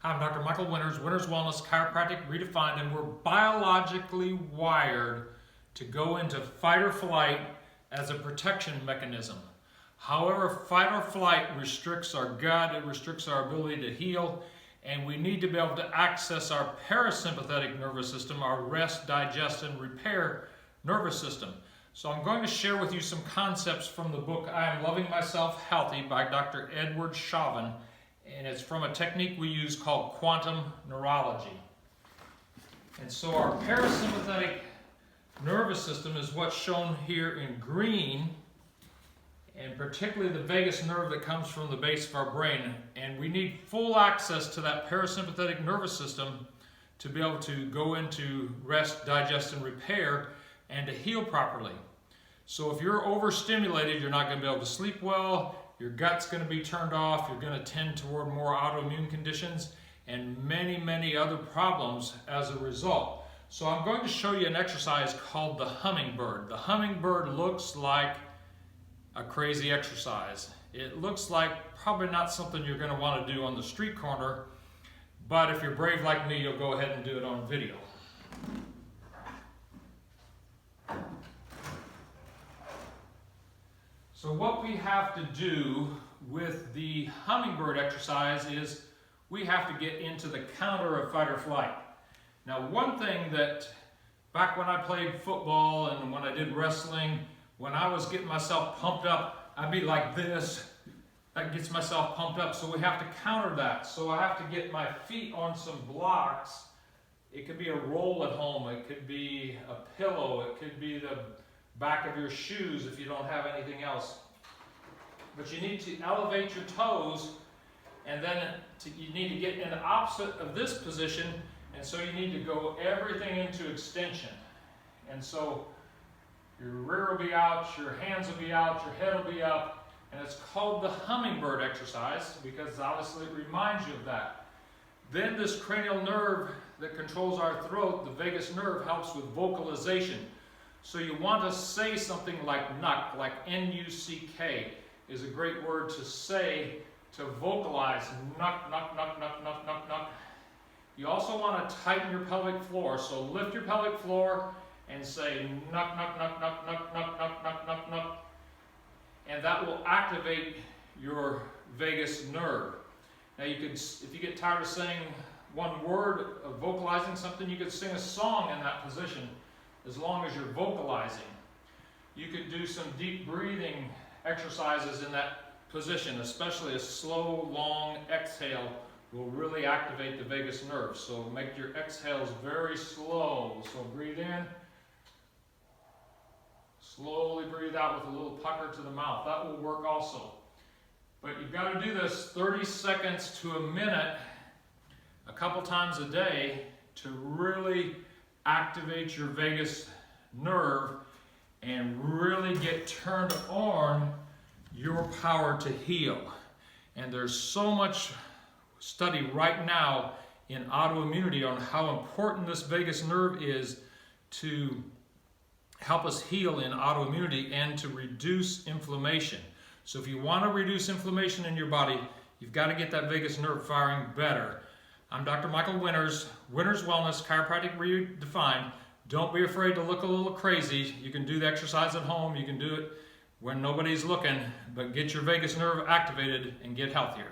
Hi, I'm Dr. Michael Winters, Winters Wellness, Chiropractic Redefined, and we're biologically wired to go into fight or flight as a protection mechanism. However, fight or flight restricts our gut, it restricts our ability to heal, and we need to be able to access our parasympathetic nervous system, our rest, digest, and repair nervous system. So I'm going to share with you some concepts from the book I Am Loving Myself Healthy by Dr. Edward Chauvin, and it's from a technique we use called quantum neurology. And so our parasympathetic nervous system is what's shown here in green, and particularly the vagus nerve that comes from the base of our brain. And we need full access to that parasympathetic nervous system to be able to go into rest, digest, and repair, and to heal properly. So if you're overstimulated, you're not going to be able to sleep well, your gut's going to be turned off, you're going to tend toward more autoimmune conditions, and many other problems as a result. So I'm going to show you an exercise called the Hummingbird. The Hummingbird looks like a crazy exercise. It looks like probably not something you're going to want to do on the street corner, but if you're brave like me, you'll go ahead and do it on video. So what we have to do with the Hummingbird exercise is we have to get into the counter of fight or flight. Now, one thing that back when I played football and when I did wrestling, when I was getting myself pumped up, I'd be like this. That gets myself pumped up. So we have to counter that. So I have to get my feet on some blocks. It could be a roll at home. It could be a pillow. It could be the back of your shoes if you don't have anything else. But you need to elevate your toes, and then you need to get in the opposite of this position, and so you need to go everything into extension. And so your rear will be out, your hands will be out, your head will be up, and it's called the Hummingbird exercise because obviously it reminds you of that. Then this cranial nerve that controls our throat, the vagus nerve, helps with vocalization. So you want to say something like nuck, like N-U-C-K is a great word to say, to vocalize, nuck, nuck, nuck, nuck, nuck, nuck, nuck. You also want to tighten your pelvic floor, so lift your pelvic floor and say nuck, nuck, nuck, nuck, nuck, nuck, nuck, nuck, nuck, nuck, and that will activate your vagus nerve. Now you could, if you get tired of saying one word, of vocalizing something, you could sing a song in that position, as long as you're vocalizing. You could do some deep breathing exercises in that position, especially a slow, long exhale will really activate the vagus nerve. So make your exhales very slow. So breathe in, slowly breathe out with a little pucker to the mouth. That will work also. But you've got to do this 30 seconds to a minute, a couple times a day, to really activate your vagus nerve and really get turned on your power to heal. And there's so much study right now in autoimmunity on how important this vagus nerve is to help us heal in autoimmunity and to reduce inflammation. So if you want to reduce inflammation in your body, you've got to get that vagus nerve firing better. I'm Dr. Michael Winters, Winters Wellness, Chiropractic Redefined. Don't be afraid to look a little crazy. You can do the exercise at home. You can do it when nobody's looking, but get your vagus nerve activated and get healthier.